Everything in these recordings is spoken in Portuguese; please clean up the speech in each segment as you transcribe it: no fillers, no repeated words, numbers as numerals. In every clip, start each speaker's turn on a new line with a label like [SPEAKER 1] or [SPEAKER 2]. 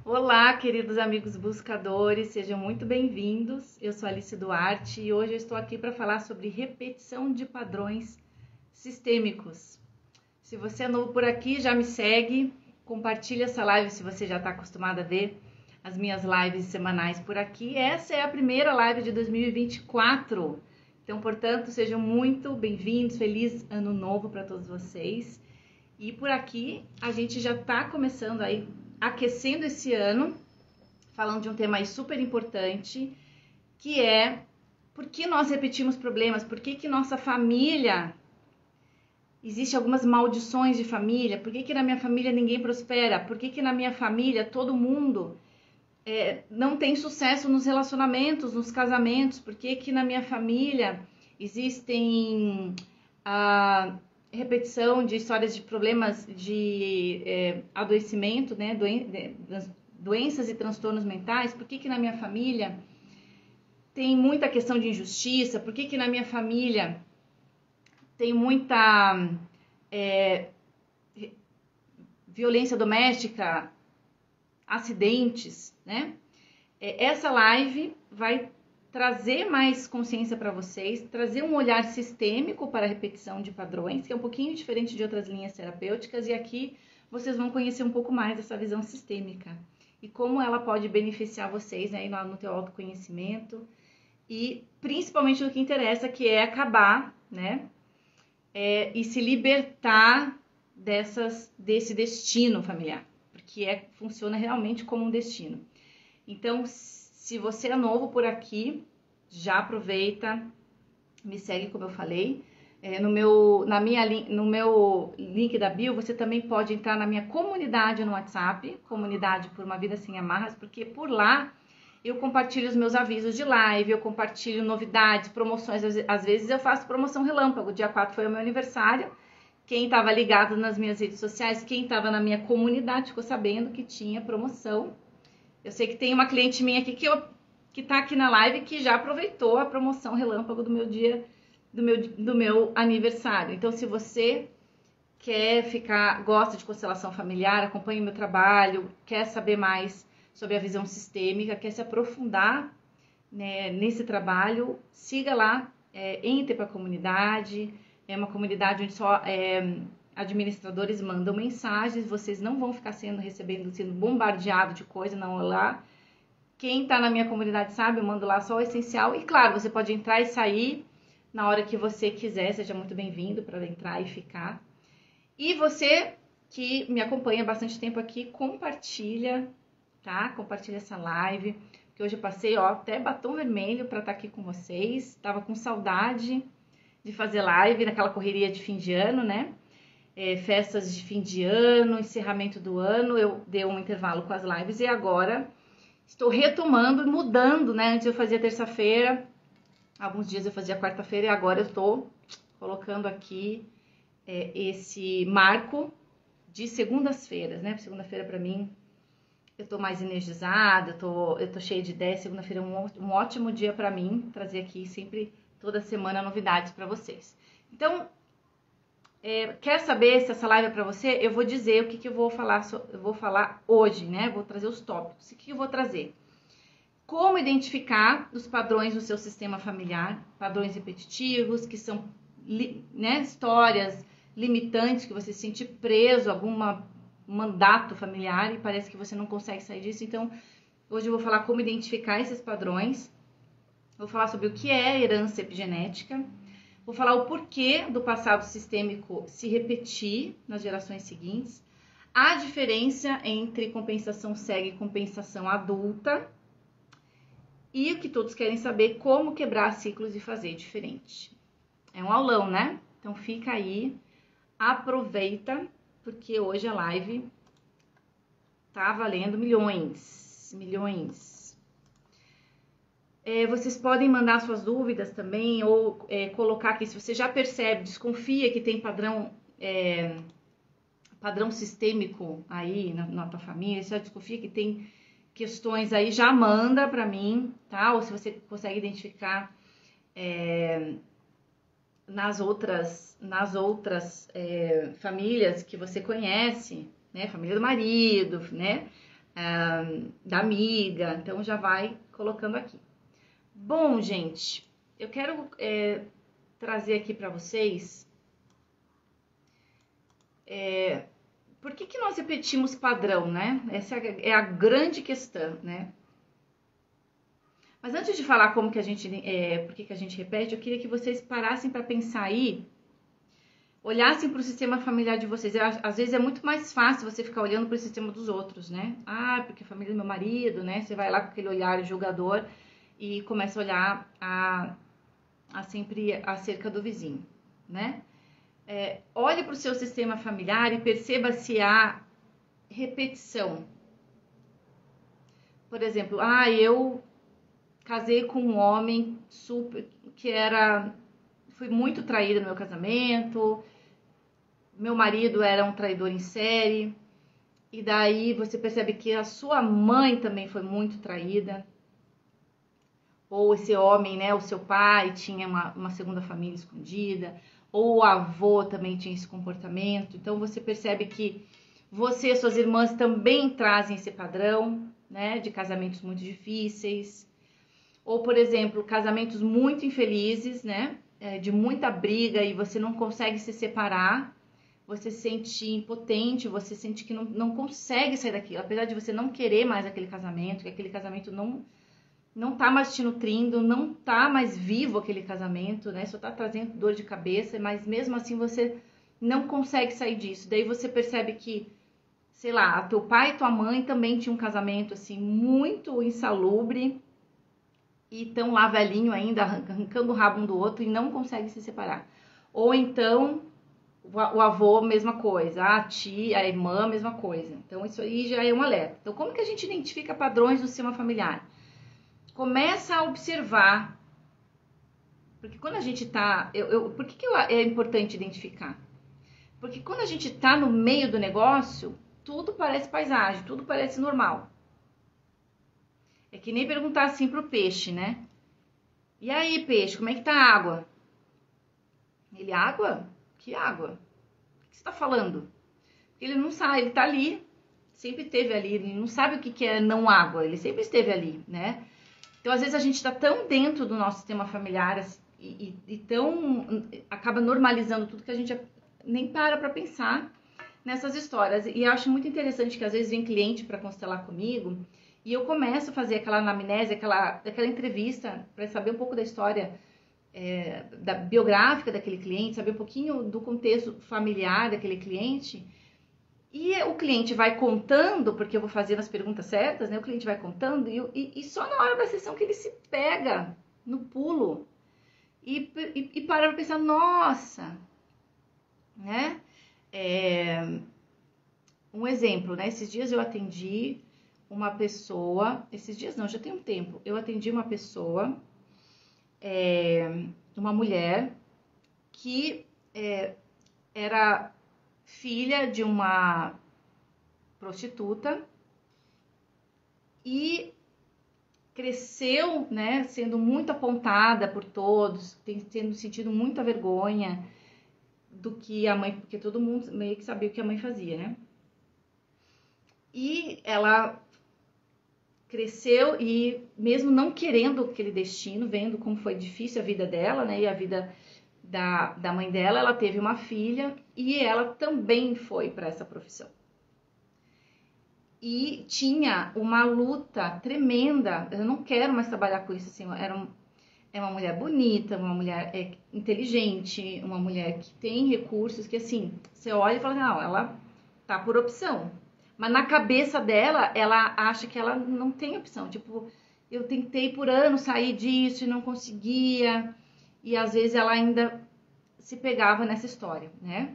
[SPEAKER 1] Olá, queridos amigos buscadores, sejam muito bem-vindos. Eu sou Alice Duarte e hoje eu estou aqui para falar sobre repetição de padrões sistêmicos. Se você é novo por aqui, já me segue, compartilha essa live se você já está acostumado a ver as minhas lives semanais por aqui. Essa é a primeira live de 2024, então, portanto, sejam muito bem-vindos, feliz ano novo para todos vocês. E por aqui a gente já está começando aí, aquecendo esse ano, falando de um tema aí super importante, que é por que nós repetimos problemas, por que nossa família, existe algumas maldições de família, por que na minha família ninguém prospera, por que na minha família todo mundo não tem sucesso nos relacionamentos, nos casamentos, por que na minha família existem repetição de histórias de problemas de adoecimento, né, doenças e transtornos mentais, por que na minha família tem muita questão de injustiça, por que na minha família tem muita violência doméstica, acidentes, né? Essa live vai trazer mais consciência para vocês, trazer um olhar sistêmico para a repetição de padrões, que é um pouquinho diferente de outras linhas terapêuticas, e aqui vocês vão conhecer um pouco mais dessa visão sistêmica e como ela pode beneficiar vocês, né, no teu autoconhecimento e principalmente no que interessa, que é acabar, né, e se libertar desse destino familiar, porque funciona realmente como um destino. Então, se você é novo por aqui, já aproveita, me segue como eu falei. No meu link da bio, você também pode entrar na minha comunidade no WhatsApp, Comunidade por uma Vida Sem Amarras, porque por lá eu compartilho os meus avisos de live, eu compartilho novidades, promoções. Às vezes eu faço promoção relâmpago. Dia 4 foi o meu aniversário. Quem estava ligado nas minhas redes sociais, quem estava na minha comunidade, ficou sabendo que tinha promoção. Eu sei que tem uma cliente minha aqui que tá aqui na live que já aproveitou a promoção relâmpago do meu dia, do meu aniversário. Então, se você gosta de constelação familiar, acompanha o meu trabalho, quer saber mais sobre a visão sistêmica, quer se aprofundar, né, nesse trabalho, siga lá, entre para a comunidade. É uma comunidade onde só administradores mandam mensagens, vocês não vão ficar sendo bombardeado de coisa, não é lá. Quem tá na minha comunidade sabe, eu mando lá só o essencial. E claro, você pode entrar e sair na hora que você quiser, seja muito bem-vindo para entrar e ficar. E você que me acompanha há bastante tempo aqui, compartilha, tá? Compartilha essa live, que hoje eu passei, até batom vermelho para estar aqui com vocês. Tava com saudade de fazer live naquela correria de fim de ano, né? Festas de fim de ano, encerramento do ano, eu dei um intervalo com as lives e agora estou retomando, mudando, né? Antes eu fazia terça-feira, alguns dias eu fazia quarta-feira e agora eu estou colocando aqui esse marco de segundas-feiras, né? Segunda-feira para mim eu tô mais energizada, eu tô cheia de ideias. Segunda-feira é um ótimo dia para mim trazer aqui sempre toda semana novidades para vocês. Então, quer saber se essa live é para você? Eu vou dizer o que eu vou falar. Eu vou falar hoje, né? Vou trazer os tópicos. O que eu vou trazer? Como identificar os padrões no seu sistema familiar, padrões repetitivos, que são, né, histórias limitantes, que você se sente preso a algum mandato familiar e parece que você não consegue sair disso. Então, hoje eu vou falar como identificar esses padrões. Vou falar sobre o que é herança epigenética. Vou falar o porquê do passado sistêmico se repetir nas gerações seguintes. A diferença entre compensação cega e compensação adulta. E o que todos querem saber, como quebrar ciclos e fazer diferente. É um aulão, né? Então fica aí, aproveita, porque hoje a live tá valendo milhões. Vocês podem mandar suas dúvidas também, ou colocar aqui, se você já percebe, desconfia que tem padrão sistêmico aí na tua família, se já desconfia que tem questões aí, já manda para mim, tá? Ou se você consegue identificar nas outras famílias que você conhece, né? Família do marido, né? da amiga. Então já vai colocando aqui. Bom, gente, eu quero trazer aqui para vocês por que nós repetimos padrão, né? Essa é a grande questão, né? Mas antes de falar como que a gente, por que a gente repete, eu queria que vocês parassem para pensar aí, olhassem para o sistema familiar de vocês. Às vezes é muito mais fácil você ficar olhando para o sistema dos outros, né? Ah, porque a família do meu marido, né? Você vai lá com aquele olhar julgador e começa a olhar sempre acerca do vizinho, né? Olhe para o seu sistema familiar e perceba se há repetição. Por exemplo, eu casei com um homem fui muito traída no meu casamento, meu marido era um traidor em série, e daí você percebe que a sua mãe também foi muito traída, ou esse homem, né, o seu pai tinha uma segunda família escondida, ou o avô também tinha esse comportamento. Então você percebe que você e suas irmãs também trazem esse padrão, né, de casamentos muito difíceis, ou por exemplo, casamentos muito infelizes, né, de muita briga e você não consegue se separar, você se sente impotente, você sente que não consegue sair daquilo, apesar de você não querer mais aquele casamento, que aquele casamento não tá mais te nutrindo, não tá mais vivo aquele casamento, né? Só tá trazendo dor de cabeça, mas mesmo assim você não consegue sair disso. Daí você percebe que, sei lá, teu pai e tua mãe também tinham um casamento assim muito insalubre e estão lá velhinho ainda, arrancando o rabo um do outro e não conseguem se separar. Ou então o avô, mesma coisa, a tia, a irmã, mesma coisa. Então isso aí já é um alerta. Então como que a gente identifica padrões no sistema familiar? Começa a observar, porque quando a gente tá, por que é importante identificar? Porque quando a gente tá no meio do negócio, tudo parece paisagem, tudo parece normal. É que nem perguntar assim pro peixe, né? E aí, peixe, como é que tá a água? Ele, água? Que água? O que você tá falando? Ele não sabe, ele tá ali, sempre esteve ali, ele não sabe o que é não água, ele sempre esteve ali, né? Então, às vezes, a gente está tão dentro do nosso sistema familiar e tão acaba normalizando tudo que a gente nem para pensar nessas histórias. E eu acho muito interessante que, às vezes, vem cliente para constelar comigo e eu começo a fazer aquela anamnese, aquela entrevista para saber um pouco da história da biográfica daquele cliente, saber um pouquinho do contexto familiar daquele cliente. E o cliente vai contando, porque eu vou fazendo as perguntas certas, né? O cliente vai contando e só na hora da sessão que ele se pega no pulo e para pra pensar, nossa, né? Um exemplo, né? Esses dias eu atendi uma pessoa, esses dias não, já tem um tempo, eu atendi uma pessoa, uma mulher que era filha de uma prostituta e cresceu, né, sendo muito apontada por todos, tendo sentido muita vergonha do que a mãe, porque todo mundo meio que sabia o que a mãe fazia, né? E ela cresceu e mesmo não querendo aquele destino, vendo como foi difícil a vida dela, né, e a vida da mãe dela, ela teve uma filha e ela também foi para essa profissão. E tinha uma luta tremenda. Eu não quero mais trabalhar com isso. Assim, é uma mulher bonita, uma mulher inteligente, uma mulher que tem recursos, que assim, você olha e fala, não, ela tá por opção. Mas na cabeça dela, ela acha que ela não tem opção. Tipo, eu tentei por anos sair disso e não conseguia. E às vezes ela ainda se pegava nessa história, né?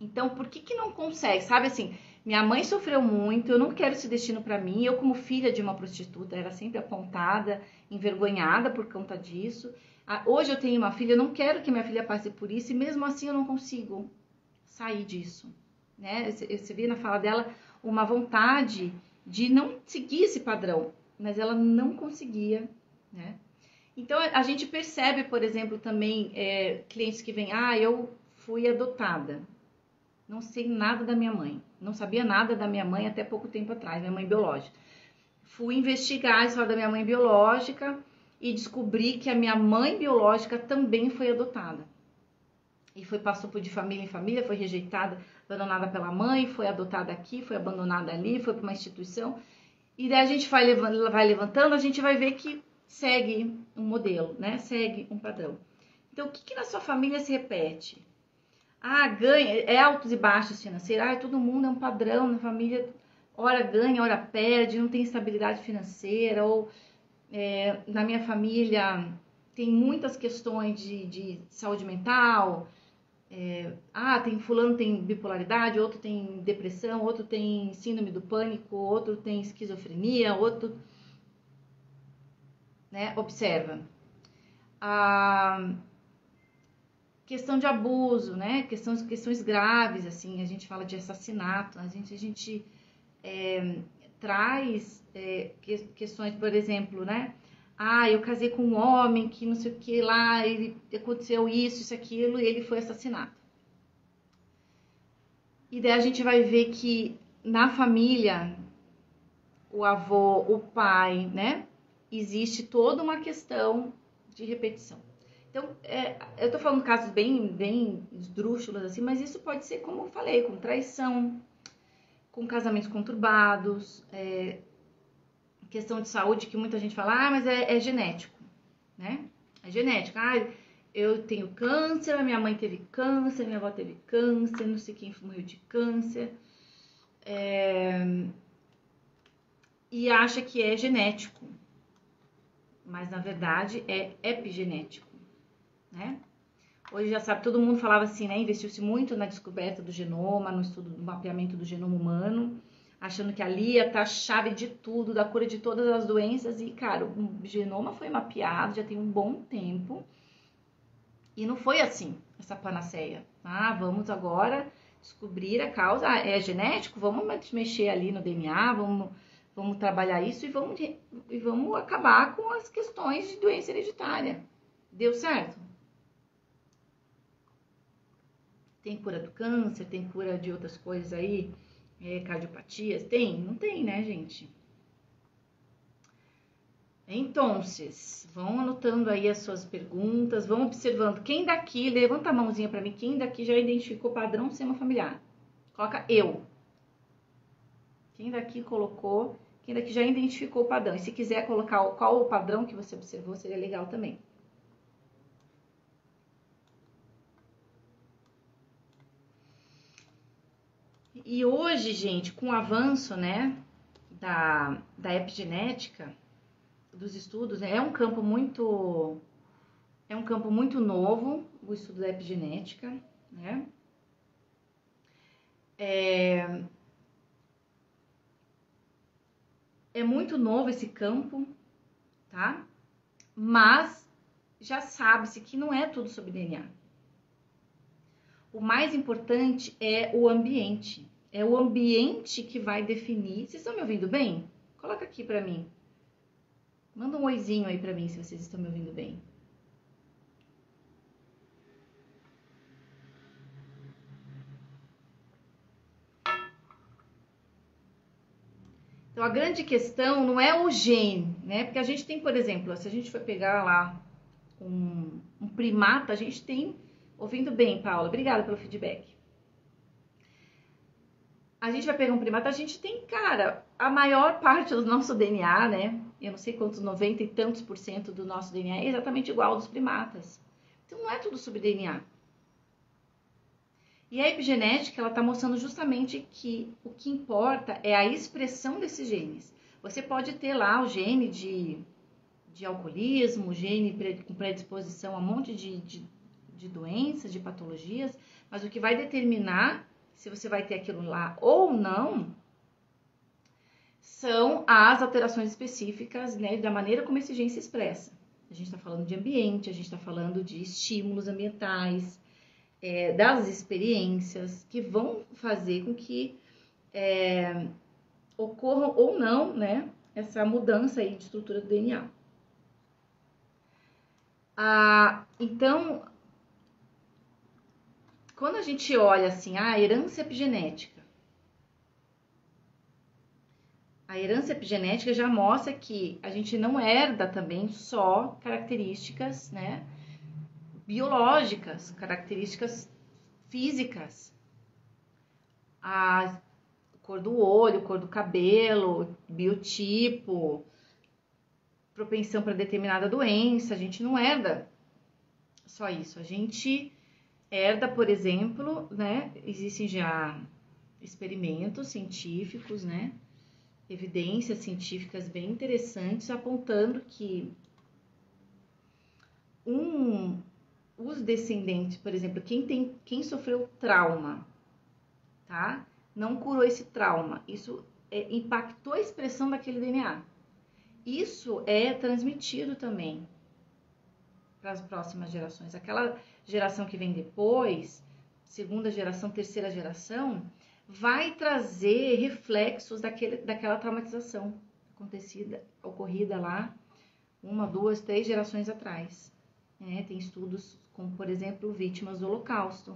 [SPEAKER 1] Então, por que não consegue? Sabe assim, minha mãe sofreu muito, eu não quero esse destino para mim. Eu, como filha de uma prostituta, era sempre apontada, envergonhada por conta disso. Hoje eu tenho uma filha, eu não quero que minha filha passe por isso e mesmo assim eu não consigo sair disso, né? Você vê na fala dela uma vontade de não seguir esse padrão, mas ela não conseguia, né? Então a gente percebe, por exemplo, também clientes que vêm, eu fui adotada, não sei nada da minha mãe, Não sabia nada da minha mãe até pouco tempo atrás, minha mãe biológica. Fui investigar a história da minha mãe biológica e descobri que a minha mãe biológica também foi adotada. E passou por de família em família, foi rejeitada, abandonada pela mãe, foi adotada aqui, foi abandonada ali, foi para uma instituição. E daí a gente vai levantando, a gente vai ver que segue um modelo, né? Segue um padrão. Então, o que na sua família se repete? Ganha, é altos e baixos financeiros. Todo mundo é um padrão na família. Hora ganha, hora perde, não tem estabilidade financeira. Ou na minha família tem muitas questões de saúde mental. Fulano tem bipolaridade, outro tem depressão, outro tem síndrome do pânico, outro tem esquizofrenia, outro... Né? Observa. Questão de abuso, né? Questões graves, assim, a gente fala de assassinato, a gente traz questões, por exemplo, né? Eu casei com um homem que não sei o que lá, ele aconteceu isso, aquilo, e ele foi assassinado. E daí a gente vai ver que na família, o avô, o pai, né? Existe toda uma questão de repetição. Então, eu tô falando casos bem esdrúxulos assim, mas isso pode ser, como eu falei, com traição, com casamentos conturbados, questão de saúde que muita gente fala, mas é genético, né? É genético. Eu tenho câncer, a minha mãe teve câncer, minha avó teve câncer, não sei quem morreu de câncer. E acha que é genético, mas na verdade é epigenético, né? Hoje já sabe, todo mundo falava assim, né? Investiu-se muito na descoberta do genoma, no estudo do mapeamento do genoma humano, achando que ali ia estar a chave de tudo, da cura de todas as doenças. E, cara, o genoma foi mapeado já tem um bom tempo e não foi assim, essa panaceia. Vamos agora descobrir a causa. É genético? Vamos mexer ali no DNA, vamos trabalhar isso e vamos acabar com as questões de doença hereditária. Deu certo? Tem cura do câncer, tem cura de outras coisas aí, cardiopatias? Tem? Não tem, né, gente? Então, vão anotando aí as suas perguntas, vão observando. Quem daqui, levanta a mãozinha para mim, quem daqui já identificou padrão sistema familiar? Coloca eu. Quem daqui colocou, quem daqui já identificou o padrão? E se quiser colocar qual o padrão que você observou, seria legal também. E hoje, gente, com o avanço, né, da epigenética, dos estudos, né, é um campo muito novo, o estudo da epigenética, né? É muito novo esse campo, tá? Mas já sabe-se que não é tudo sobre DNA. O mais importante é o ambiente. É o ambiente que vai definir. Vocês estão me ouvindo bem? Coloca aqui pra mim. Manda um oizinho aí pra mim se vocês estão me ouvindo bem. Então, a grande questão não é o gene, né? Porque a gente tem, por exemplo, se a gente for pegar lá um primata, a gente tem... Ouvindo bem, Paula? Obrigada pelo feedback. A gente vai pegar um primata, a gente tem, cara, a maior parte do nosso DNA, né? Eu não sei quantos, 90 e tantos % do nosso DNA é exatamente igual ao dos primatas. Então, não é tudo sobre DNA. E a epigenética, ela está mostrando justamente que o que importa é a expressão desses genes. Você pode ter lá o gene de alcoolismo, gene com predisposição a um monte de doenças, de patologias, mas o que vai determinar se você vai ter aquilo lá ou não são as alterações específicas, né, da maneira como esse gene se expressa. A gente está falando de ambiente, a gente está falando de estímulos ambientais, das experiências que vão fazer com que ocorra ou não, né, essa mudança aí de estrutura do DNA. Então, quando a gente olha assim, a herança epigenética, A herança epigenética já mostra que a gente não herda também só características, né, biológicas, características físicas. A cor do olho, cor do cabelo, biotipo, propensão para determinada doença, a gente não herda só isso. A gente herda, por exemplo, né, existem já experimentos científicos, né, evidências científicas bem interessantes apontando que os descendentes, por exemplo, quem sofreu trauma, tá? Não curou esse trauma, isso impactou a expressão daquele DNA. Isso é transmitido também para as próximas gerações. Aquela geração que vem depois, segunda geração, terceira geração, vai trazer reflexos daquela traumatização ocorrida lá 1, 2, 3 gerações atrás. Tem estudos como, por exemplo, vítimas do Holocausto.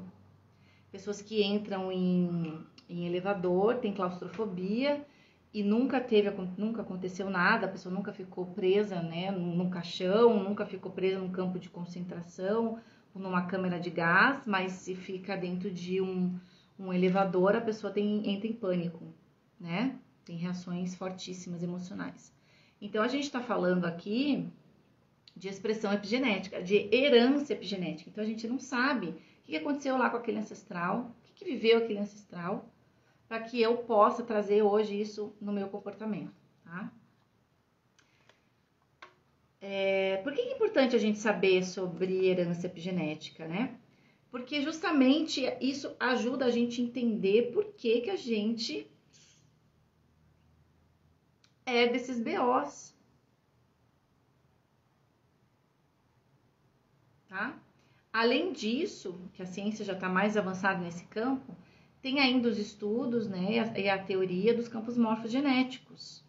[SPEAKER 1] Pessoas que entram em elevador, têm claustrofobia e nunca aconteceu nada, a pessoa nunca ficou presa, né, num caixão, nunca ficou presa num campo de concentração, ou numa câmara de gás, mas se fica dentro de um elevador, a pessoa entra em pânico, né? Tem reações fortíssimas emocionais. Então, a gente está falando aqui de expressão epigenética, de herança epigenética. Então, a gente não sabe o que aconteceu lá com aquele ancestral, o que viveu aquele ancestral, para que eu possa trazer hoje isso no meu comportamento, tá? Por que é importante a gente saber sobre herança epigenética, né? Porque justamente isso ajuda a gente a entender por que a gente é desses BOs, tá? Além disso, que a ciência já está mais avançada nesse campo, tem ainda os estudos, né, e a teoria dos campos morfogenéticos,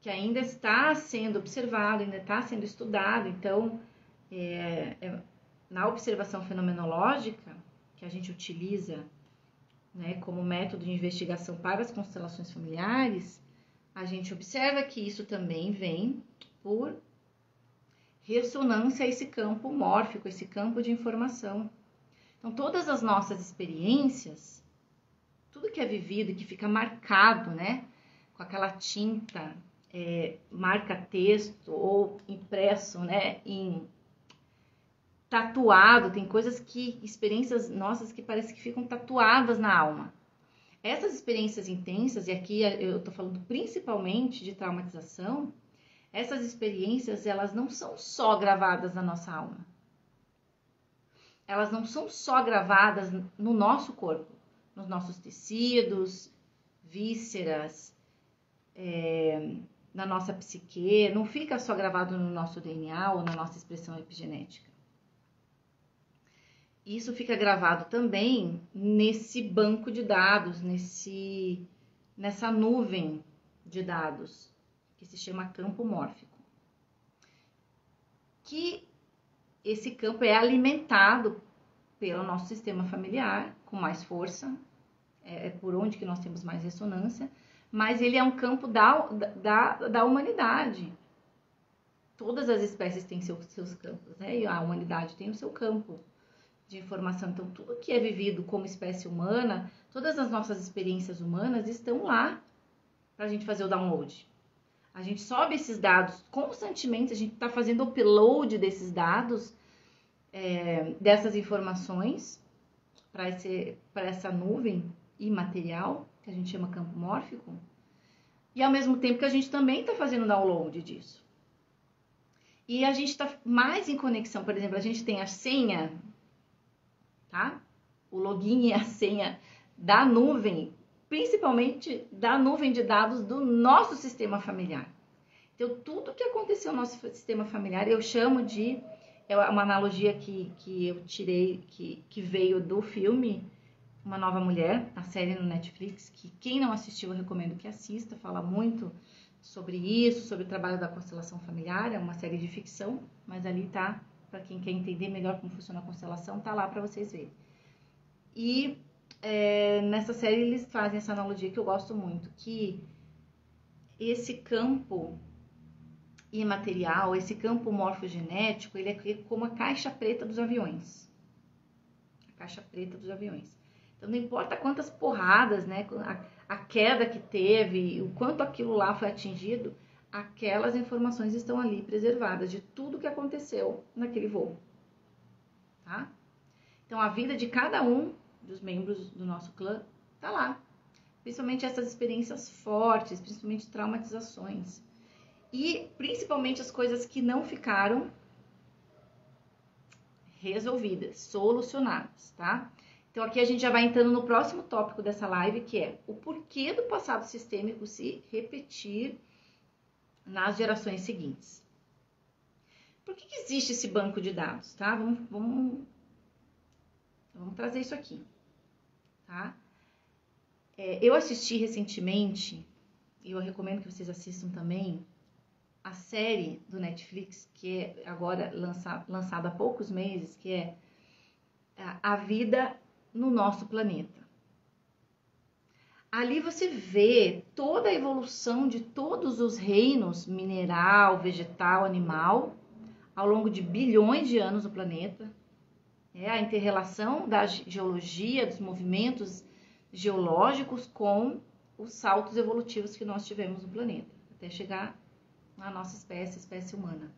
[SPEAKER 1] que ainda está sendo observado, ainda está sendo estudado. Então, na observação fenomenológica, que a gente utiliza, né, como método de investigação para as constelações familiares, a gente observa que isso também vem por ressonância a esse campo mórfico, esse campo de informação. Então, todas as nossas experiências, tudo que é vivido e que fica marcado, né, com aquela tinta marca-texto ou impresso, né, tatuado, tem experiências nossas que parece que ficam tatuadas na alma. Essas experiências intensas, e aqui eu tô falando principalmente de traumatização, essas experiências, elas não são só gravadas na nossa alma. Elas não são só gravadas no nosso corpo, nos nossos tecidos, vísceras, na nossa psique, não fica só gravado no nosso DNA ou na nossa expressão epigenética. Isso fica gravado também nesse banco de dados, nessa nuvem de dados, que se chama campo mórfico. Que esse campo é alimentado pelo nosso sistema familiar, com mais força, é por onde que nós temos mais ressonância, mas ele é um campo da humanidade. Todas as espécies têm seus campos, né? E a humanidade tem o seu campo de informação. Então, tudo que é vivido como espécie humana, todas as nossas experiências humanas estão lá para a gente fazer o download. A gente sobe esses dados constantemente, a gente está fazendo upload desses dados, dessas informações, para essa nuvem imaterial, que a gente chama campo mórfico, e ao mesmo tempo que a gente também está fazendo download disso. E a gente está mais em conexão, por exemplo, a gente tem a senha, tá? O login e a senha da nuvem, principalmente da nuvem de dados do nosso sistema familiar. Então, tudo que aconteceu no nosso sistema familiar, eu chamo de... É uma analogia que eu tirei, que veio do filme Uma Nova Mulher, a série no Netflix, que quem não assistiu eu recomendo que assista, fala muito sobre isso, sobre o trabalho da constelação familiar, é uma série de ficção, mas ali tá, para quem quer entender melhor como funciona a constelação, tá lá para vocês verem. E nessa série eles fazem essa analogia que eu gosto muito, que esse campo imaterial, esse campo morfogenético, ele é como a caixa preta dos aviões. A caixa preta dos aviões. Então, não importa quantas porradas, né, a queda que teve, o quanto aquilo lá foi atingido, aquelas informações estão ali preservadas de tudo que aconteceu naquele voo. Tá? Então, a vida de cada um dos membros do nosso clã tá lá. Principalmente essas experiências fortes, principalmente traumatizações. E principalmente as coisas que não ficaram resolvidas, solucionadas, tá? Então aqui a gente já vai entrando no próximo tópico dessa live, que é o porquê do passado sistêmico se repetir nas gerações seguintes. Por que existe esse banco de dados, tá? Vamos trazer isso aqui, tá? Eu assisti recentemente, e eu recomendo que vocês assistam também, a série do Netflix, que é agora lançada há poucos meses, que é A Vida no Nosso Planeta. Ali você vê toda a evolução de todos os reinos, mineral, vegetal, animal, ao longo de bilhões de anos no planeta. A interrelação da geologia, dos movimentos geológicos com os saltos evolutivos que nós tivemos no planeta, até chegar na nossa espécie humana.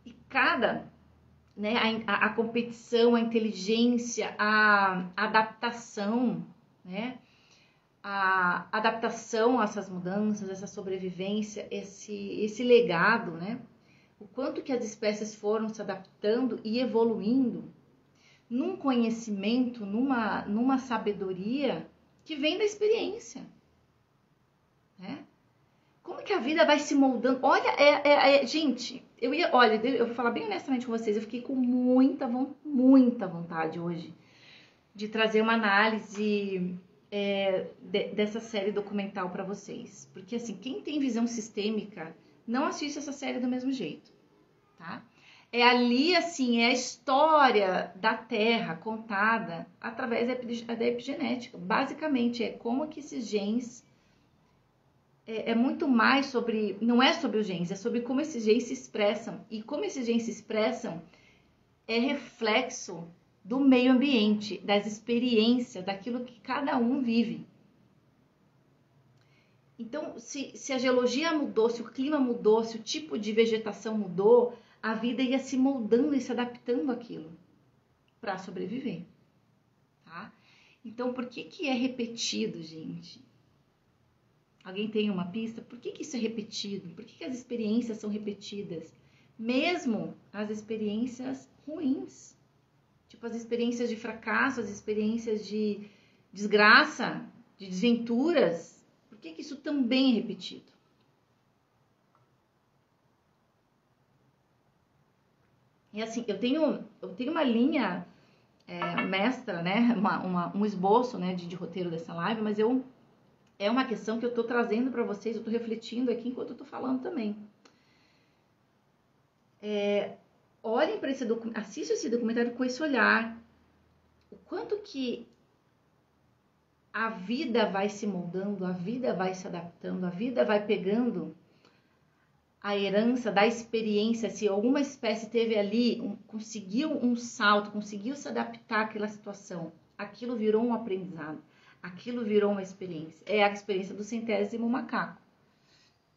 [SPEAKER 1] E a competição, a inteligência, a adaptação, né? A adaptação a essas mudanças, essa sobrevivência, esse legado, né? O quanto que as espécies foram se adaptando e evoluindo num conhecimento, numa sabedoria que vem da experiência, né? Como que a vida vai se moldando? Olha, gente, eu vou falar bem honestamente com vocês, eu fiquei com muita vontade hoje de trazer uma análise dessa série documental para vocês. Porque, assim, quem tem visão sistêmica não assiste essa série do mesmo jeito, tá? Ali, assim, é a história da Terra contada através da epigenética. Basicamente, é como que esses genes... É muito mais sobre... Não é sobre os genes, é sobre como esses genes se expressam. E como esses genes se expressam é reflexo do meio ambiente, das experiências, daquilo que cada um vive. Então, se a geologia mudou, se o clima mudou, se o tipo de vegetação mudou, a vida ia se moldando e se adaptando àquilo para sobreviver, tá? Então, por que é repetido, gente? Alguém tem uma pista? Por que isso é repetido? Por que as experiências são repetidas? Mesmo as experiências ruins. Tipo, as experiências de fracasso, as experiências de desgraça, de desventuras. Por que isso também é repetido? E assim, eu tenho uma linha mestra, né? Um esboço, né, de roteiro dessa live, mas é uma questão que eu tô trazendo para vocês, eu tô refletindo aqui enquanto eu tô falando também. Olhem para esse documentário, assistam esse documentário com esse olhar. O quanto que a vida vai se moldando, a vida vai se adaptando, a vida vai pegando a herança da experiência. Se alguma espécie teve ali, conseguiu um salto, conseguiu se adaptar àquela situação, aquilo virou um aprendizado, aquilo virou uma experiência. É a experiência do centésimo macaco,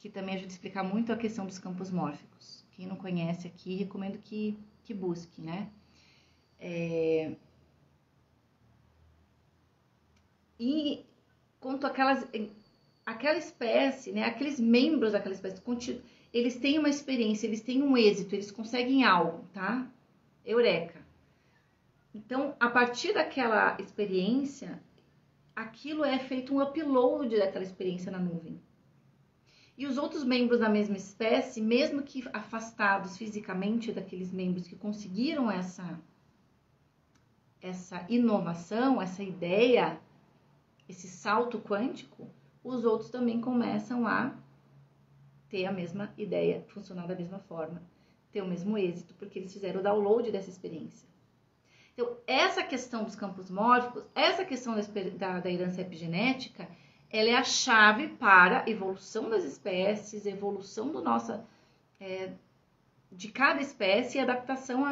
[SPEAKER 1] que também ajuda a explicar muito a questão dos campos mórficos. Quem não conhece aqui, recomendo que busque, né? E quanto aquela espécie, né? Aqueles membros daquela espécie, eles têm uma experiência, eles têm um êxito, eles conseguem algo, tá? Eureka! Então, a partir daquela experiência, aquilo é feito um upload daquela experiência na nuvem. E os outros membros da mesma espécie, mesmo que afastados fisicamente daqueles membros que conseguiram essa inovação, essa ideia, esse salto quântico, os outros também começam a ter a mesma ideia, funcionar da mesma forma, ter o mesmo êxito, porque eles fizeram o download dessa experiência. Então, essa questão dos campos mórficos, essa questão da herança epigenética, ela é a chave para a evolução das espécies, evolução de cada espécie e adaptação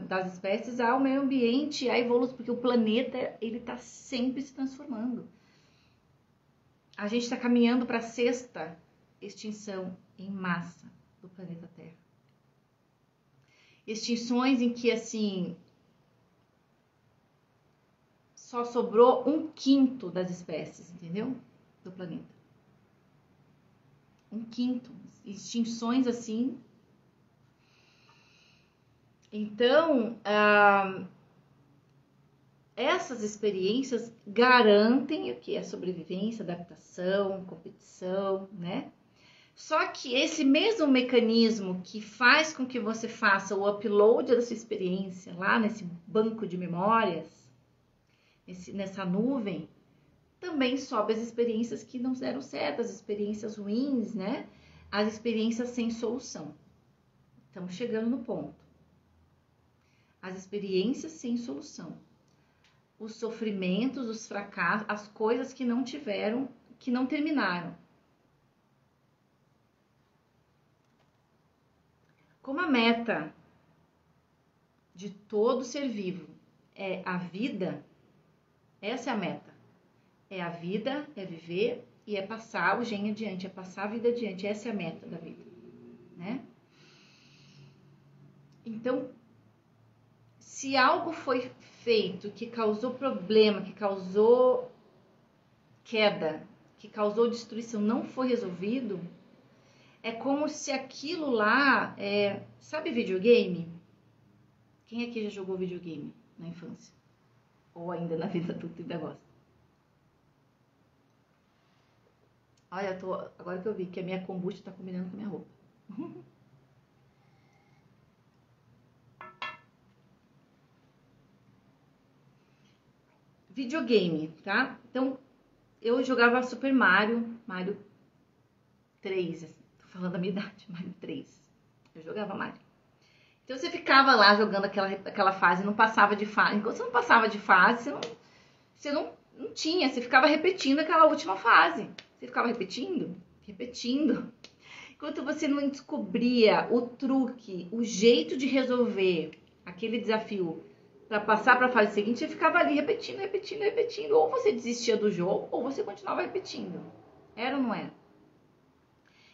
[SPEAKER 1] das espécies ao meio ambiente, à evolução, porque o planeta ele está sempre se transformando. A gente está caminhando para a 6ª extinção em massa do planeta Terra. Extinções em que, assim, só sobrou 1/5 das espécies, entendeu? Do planeta. 1/5. Extinções, assim. Então, essas experiências garantem o que? A sobrevivência, adaptação, competição, né? Só que esse mesmo mecanismo que faz com que você faça o upload da sua experiência lá nesse banco de memórias, nessa nuvem, também sobe as experiências que não deram certo, as experiências ruins, né? As experiências sem solução. Estamos chegando no ponto. As experiências sem solução. Os sofrimentos, os fracassos, as coisas que não tiveram, que não terminaram. Como a meta de todo ser vivo é a vida, essa é a meta. É a vida, é viver e é passar o gene adiante, é passar a vida adiante. Essa é a meta da vida, né? Então, se algo foi feito que causou problema, que causou queda, que causou destruição, não foi resolvido, é como se aquilo lá, sabe videogame? Quem aqui já jogou videogame na infância? Ou ainda na vida adulta ainda gosta? Olha, agora que eu vi que a minha kombucha tá combinando com a minha roupa. Videogame, tá? Então, eu jogava Super Mario 3, tô falando da minha idade, Mario 3. Eu jogava Mario. Então você ficava lá jogando aquela fase, não passava de fase. Enquanto você não passava de fase, você não tinha, você ficava repetindo aquela última fase. Você ficava repetindo. Enquanto você não descobria o truque, o jeito de resolver aquele desafio para passar para a fase seguinte, você ficava ali repetindo. Ou você desistia do jogo, ou você continuava repetindo. Era ou não era?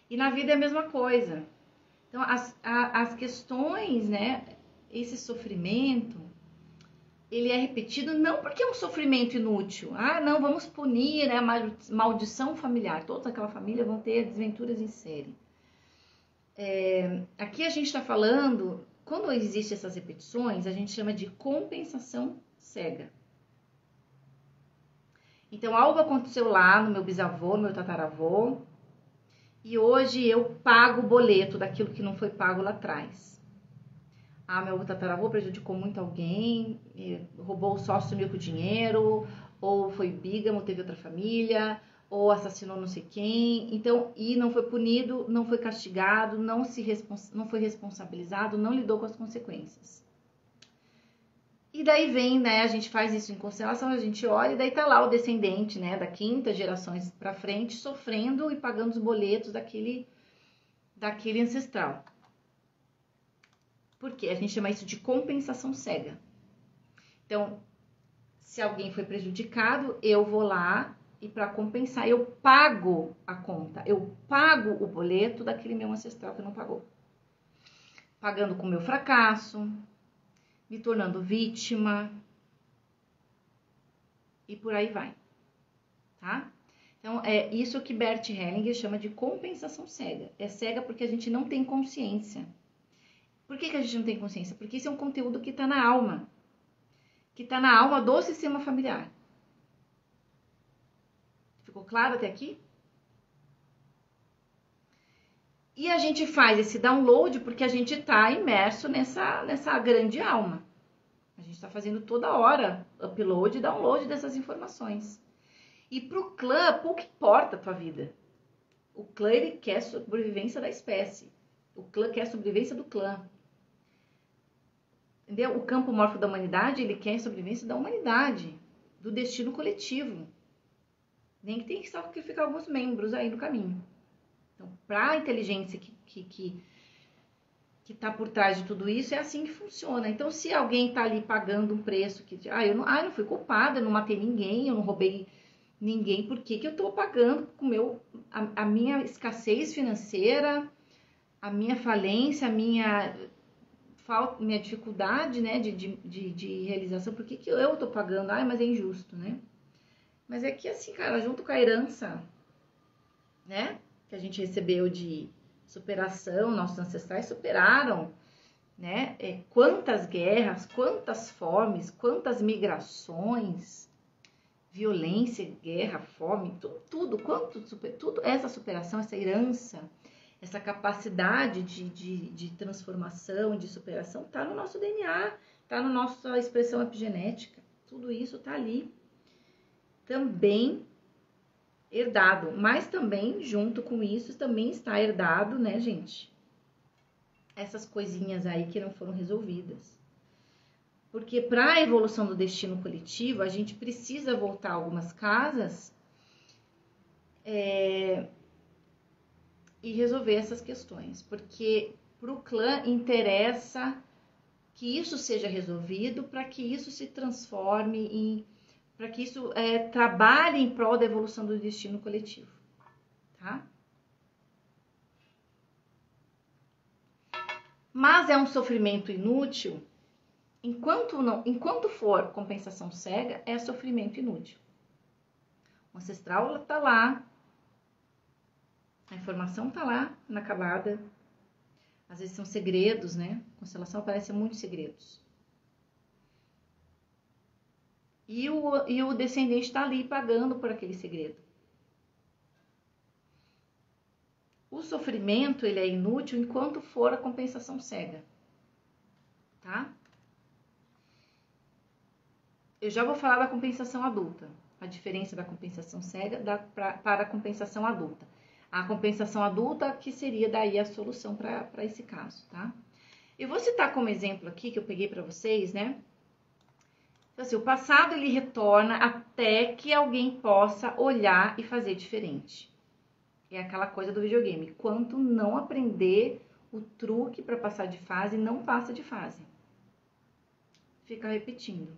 [SPEAKER 1] E na vida é a mesma coisa. Então, as questões, né? Esse sofrimento, ele é repetido não porque é um sofrimento inútil. Ah, não, vamos punir, né? A maldição familiar. Toda aquela família vão ter desventuras em série. Aqui a gente está falando, quando existem essas repetições, a gente chama de compensação cega. Então, algo aconteceu lá no meu bisavô, no meu tataravô, e hoje eu pago o boleto daquilo que não foi pago lá atrás. Ah, meu tataravô prejudicou muito alguém, roubou o sócio, sumiu com o dinheiro, ou foi bígamo, teve outra família, ou assassinou não sei quem. Então, e não foi punido, não foi castigado, não foi responsabilizado, não lidou com as consequências. E daí vem, né, a gente faz isso em constelação, a gente olha e daí tá lá o descendente, né, da 5ª gerações para frente, sofrendo e pagando os boletos daquele ancestral. Por quê? A gente chama isso de compensação cega. Então, se alguém foi prejudicado, eu vou lá e para compensar, eu pago a conta, eu pago o boleto daquele meu ancestral que não pagou. Pagando com o meu fracasso, me tornando vítima e por aí vai, tá? Então, é isso que Bert Hellinger chama de compensação cega. É cega porque a gente não tem consciência. Por que a gente não tem consciência? Porque isso é um conteúdo que está na alma. Que está na alma do sistema familiar. Ficou claro até aqui? E a gente faz esse download porque a gente está imerso nessa grande alma. A gente está fazendo toda hora upload e download dessas informações. E para o clã, pouco importa a tua vida. O clã, ele quer a sobrevivência da espécie. O clã quer a sobrevivência do clã. Entendeu? O campo morfo da humanidade, ele quer a sobrevivência da humanidade. Do destino coletivo. nem que tem que sacrificar alguns membros aí no caminho. Então, para a inteligência que está por trás de tudo isso, é assim que funciona. Então, se alguém está ali pagando um preço que, eu não fui culpada, eu não matei ninguém, eu não roubei ninguém, por que eu estou pagando com a minha escassez financeira, a minha falência, a minha dificuldade, né, de realização? Por que eu estou pagando? Mas é injusto, né? Mas é que assim, cara, junto com a herança, né, que a gente recebeu de superação, nossos ancestrais superaram, né? Quantas guerras, quantas fomes, quantas migrações, violência, guerra, fome, tudo, tudo essa superação, essa herança, essa capacidade de transformação, de superação, tá no nosso DNA, tá na nossa expressão epigenética, tudo isso tá ali, também herdado, mas também, junto com isso, também está herdado, né, gente? Essas coisinhas aí que não foram resolvidas. Porque para a evolução do destino coletivo, a gente precisa voltar algumas casas e resolver essas questões. Porque para o clã interessa que isso seja resolvido, para que isso se transforme para que isso trabalhe em prol da evolução do destino coletivo, tá? Mas é um sofrimento inútil, enquanto for compensação cega, é sofrimento inútil. O ancestral está lá, a informação está lá, inacabada. Às vezes são segredos, né? A constelação aparece muitos segredos. E o descendente está ali pagando por aquele segredo. O sofrimento, ele é inútil enquanto for a compensação cega, tá? Eu já vou falar da compensação adulta, a diferença da compensação cega para a compensação adulta. A compensação adulta que seria daí a solução para esse caso, tá? Eu vou citar como exemplo aqui, que eu peguei para vocês, né? Então, assim, o passado ele retorna até que alguém possa olhar e fazer diferente. É aquela coisa do videogame. Quanto não aprender o truque para passar de fase, não passa de fase. Fica repetindo.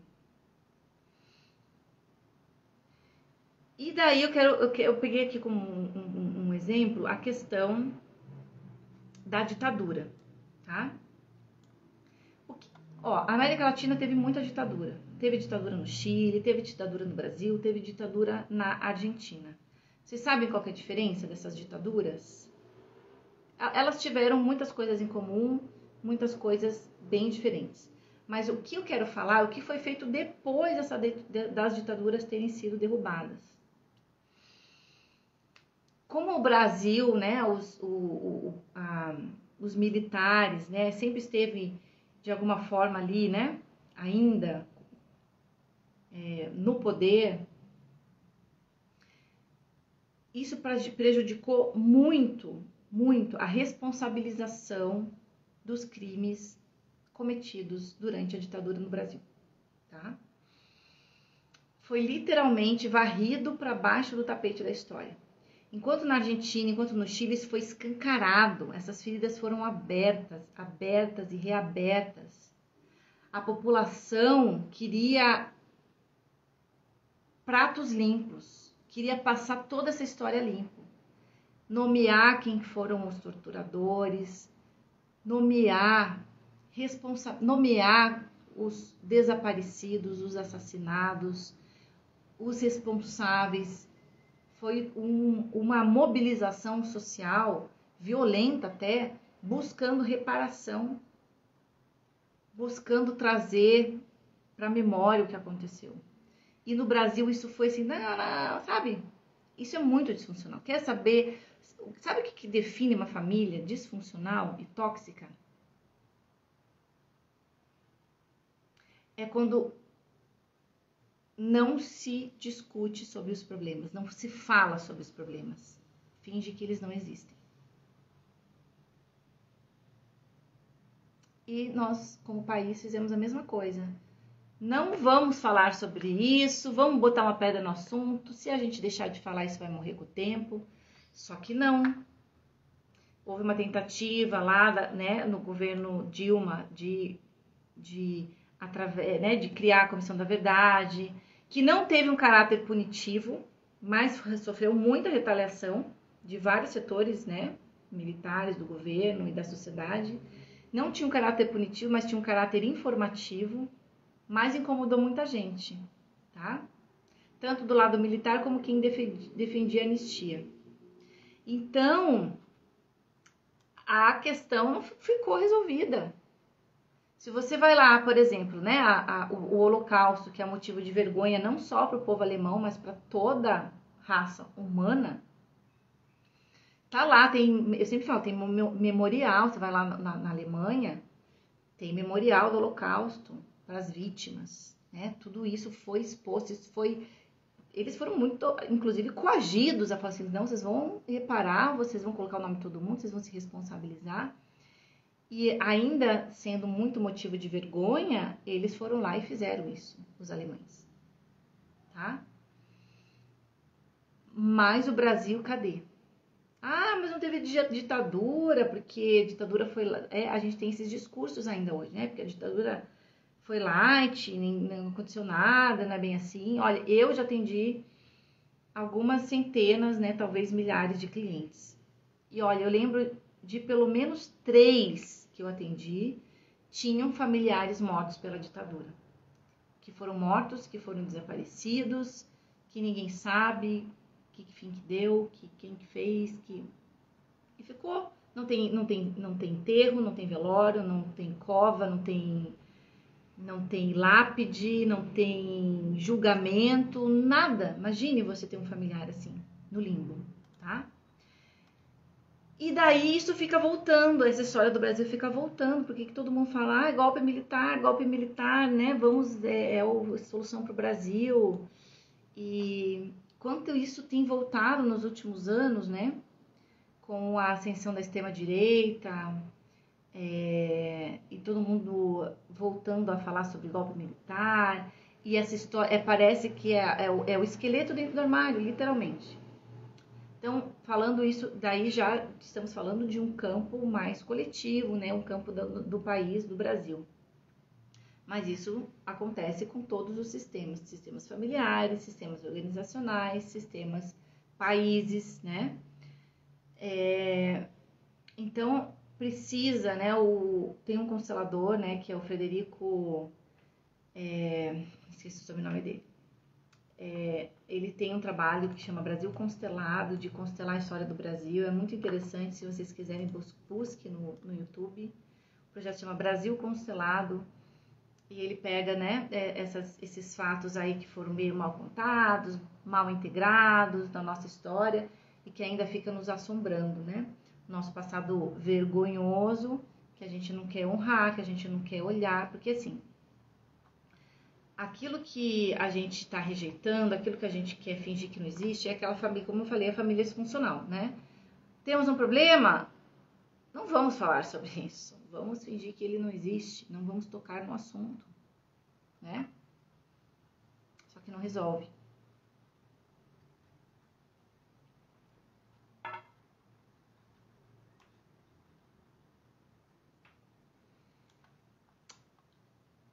[SPEAKER 1] E daí eu peguei aqui como um exemplo a questão da ditadura, tá? A América Latina teve muita ditadura. Teve ditadura no Chile, teve ditadura no Brasil, teve ditadura na Argentina. Vocês sabem qual que é a diferença dessas ditaduras? Elas tiveram muitas coisas em comum, muitas coisas bem diferentes. Mas o que eu quero falar, o que foi feito depois das ditaduras terem sido derrubadas. Como o Brasil, né, os militares, né, sempre esteve de alguma forma ali, né, ainda no poder, isso prejudicou muito, muito a responsabilização dos crimes cometidos durante a ditadura no Brasil, tá? Foi literalmente varrido para baixo do tapete da história. Enquanto na Argentina, enquanto no Chile, isso foi escancarado, essas feridas foram abertas e reabertas. A população queria pratos limpos, queria passar toda essa história limpo, nomear quem foram os torturadores, nomear os desaparecidos, os assassinados, os responsáveis. Foi uma mobilização social, violenta até, buscando reparação, buscando trazer para a memória o que aconteceu. E no Brasil isso foi assim, não, sabe? Isso é muito disfuncional. Quer saber? Sabe o que define uma família disfuncional e tóxica? É quando não se discute sobre os problemas, não se fala sobre os problemas. Finge que eles não existem. E nós, como país, fizemos a mesma coisa. Não vamos falar sobre isso, vamos botar uma pedra no assunto. Se a gente deixar de falar, isso vai morrer com o tempo. Só que não. Houve uma tentativa lá, né, no governo Dilma através, né, de criar a Comissão da Verdade, que não teve um caráter punitivo, mas sofreu muita retaliação de vários setores, né, militares, do governo e da sociedade. Não tinha um caráter punitivo, mas tinha um caráter informativo, mas incomodou muita gente, tá? Tanto do lado militar como quem defendia a anistia. Então, a questão não ficou resolvida. Se você vai lá, por exemplo, né, o Holocausto, que é motivo de vergonha não só para o povo alemão, mas para toda raça humana, tá lá, eu sempre falo, tem memorial, você vai lá na Alemanha, tem memorial do Holocausto para as vítimas, né? Tudo isso foi exposto, eles foram muito, inclusive, coagidos a falar assim, não, vocês vão reparar, vocês vão colocar o nome de todo mundo, vocês vão se responsabilizar. E ainda sendo muito motivo de vergonha, eles foram lá e fizeram isso, os alemães, tá? Mas o Brasil, cadê? Ah, mas não teve ditadura, porque a ditadura foi... a gente tem esses discursos ainda hoje, né? Porque a ditadura foi light, não aconteceu nada, não é bem assim. Olha, eu já atendi algumas centenas, né? Talvez milhares de clientes. E olha, eu lembro de pelo menos 3 que eu atendi, tinham familiares mortos pela ditadura. Que foram mortos, que foram desaparecidos, que ninguém sabe que fim que deu, quem que fez, e ficou. Não tem enterro, não tem velório, não tem cova, não tem lápide, não tem julgamento, nada. Imagine você ter um familiar assim, no limbo, tá? E daí isso fica voltando, essa história do Brasil fica voltando, porque que todo mundo fala, ah, golpe militar, né? Vamos, é a solução para o Brasil. E quanto isso tem voltado nos últimos anos, né? Com a ascensão da extrema-direita, e todo mundo voltando a falar sobre golpe militar. E essa história parece que é o esqueleto dentro do armário, literalmente. Então, falando isso, daí já estamos falando de um campo mais coletivo, né? Um campo do país, do Brasil. Mas isso acontece com todos os sistemas familiares, sistemas organizacionais, sistemas países, né? Então, precisa, né? Tem um constelador, né? Que é o Frederico... esqueci o sobrenome dele. Ele tem um trabalho que chama Brasil Constelado, de constelar a história do Brasil. É muito interessante, se vocês quiserem, busque no YouTube. O projeto chama Brasil Constelado. E ele pega, né, esses fatos aí que foram meio mal contados, mal integrados da nossa história e que ainda fica nos assombrando, né? Nosso passado vergonhoso, que a gente não quer honrar, que a gente não quer olhar, porque assim, aquilo que a gente está rejeitando, aquilo que a gente quer fingir que não existe, é aquela família, como eu falei, a família disfuncional, né? Temos um problema? Não vamos falar sobre isso. Vamos fingir que ele não existe, não vamos tocar no assunto, né? Só que não resolve.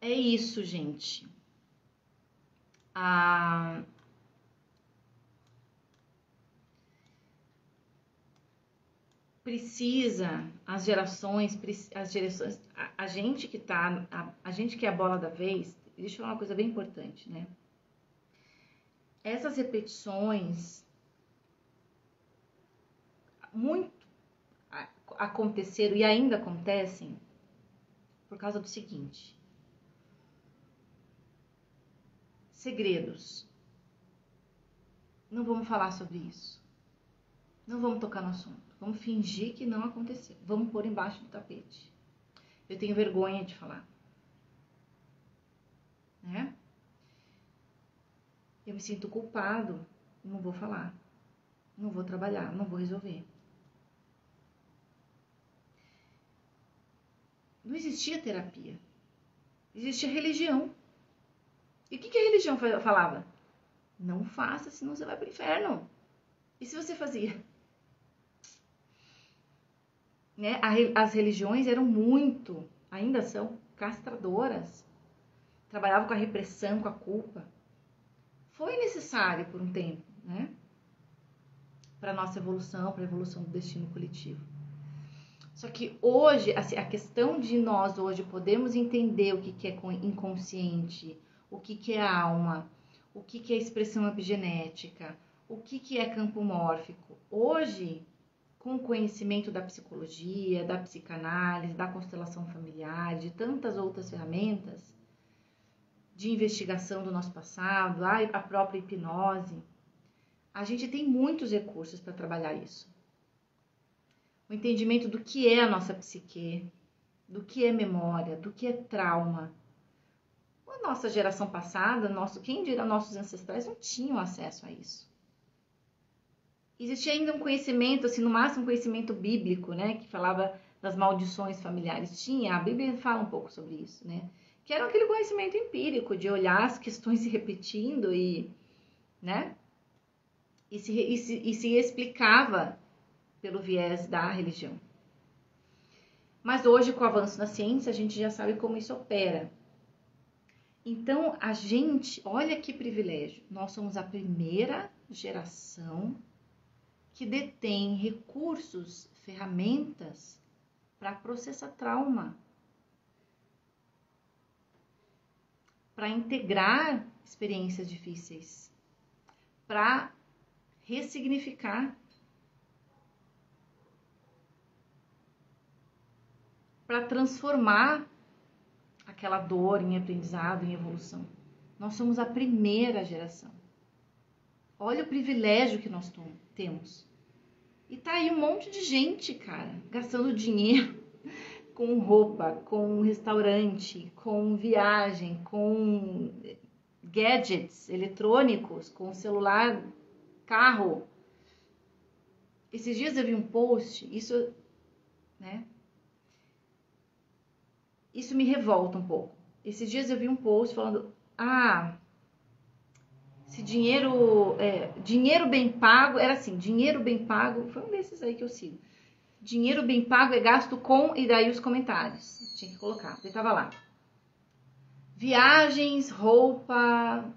[SPEAKER 1] É isso, gente. As gerações, a gente que tá, a gente que é a bola da vez, deixa eu falar uma coisa bem importante, né? Essas repetições muito aconteceram e ainda acontecem por causa do seguinte: segredos. Não vamos falar sobre isso. Não vamos tocar no assunto. Vamos fingir que não aconteceu. Vamos pôr embaixo do tapete. Eu tenho vergonha de falar. Né? Eu me sinto culpado. Não vou falar. Não vou trabalhar. Não vou resolver. Não existia terapia. Existia religião. E o que a religião falava? Não faça, senão você vai para o inferno. E se você fazia? Né? As religiões eram muito, ainda são, castradoras. Trabalhavam com a repressão, com a culpa. Foi necessário por um tempo, né? Para a nossa evolução, para a evolução do destino coletivo. Só que hoje, assim, a questão de nós hoje podermos entender o que é inconsciente, o que é alma, o que é expressão epigenética, o que é campo mórfico. Hoje, com o conhecimento da psicologia, da psicanálise, da constelação familiar, de tantas outras ferramentas de investigação do nosso passado, a própria hipnose, a gente tem muitos recursos para trabalhar isso. O entendimento do que é a nossa psique, do que é memória, do que é trauma. A nossa geração passada, quem dirá nossos ancestrais, não tinham acesso a isso. Existia ainda um conhecimento, assim, no máximo um conhecimento bíblico, né, que falava das maldições familiares. A Bíblia fala um pouco sobre isso, né, que era aquele conhecimento empírico de olhar as questões se repetindo e, né, e se explicava pelo viés da religião. Mas hoje, com o avanço da ciência, a gente já sabe como isso opera. Então, olha que privilégio, nós somos a primeira geração que detém recursos, ferramentas para processar trauma, para integrar experiências difíceis, para ressignificar, para transformar aquela dor em aprendizado, em evolução. Nós somos a primeira geração. Olha o privilégio que nós temos. E tá aí um monte de gente, cara, gastando dinheiro com roupa, com restaurante, com viagem, com gadgets eletrônicos, com celular, carro. Esses dias eu vi um post, né? Isso me revolta um pouco. Esses dias eu vi um post falando, se dinheiro bem pago, era assim, dinheiro bem pago, foi um desses aí que eu sigo. Dinheiro bem pago é gasto com, e daí os comentários. Tinha que colocar, ele tava lá. Viagens, roupa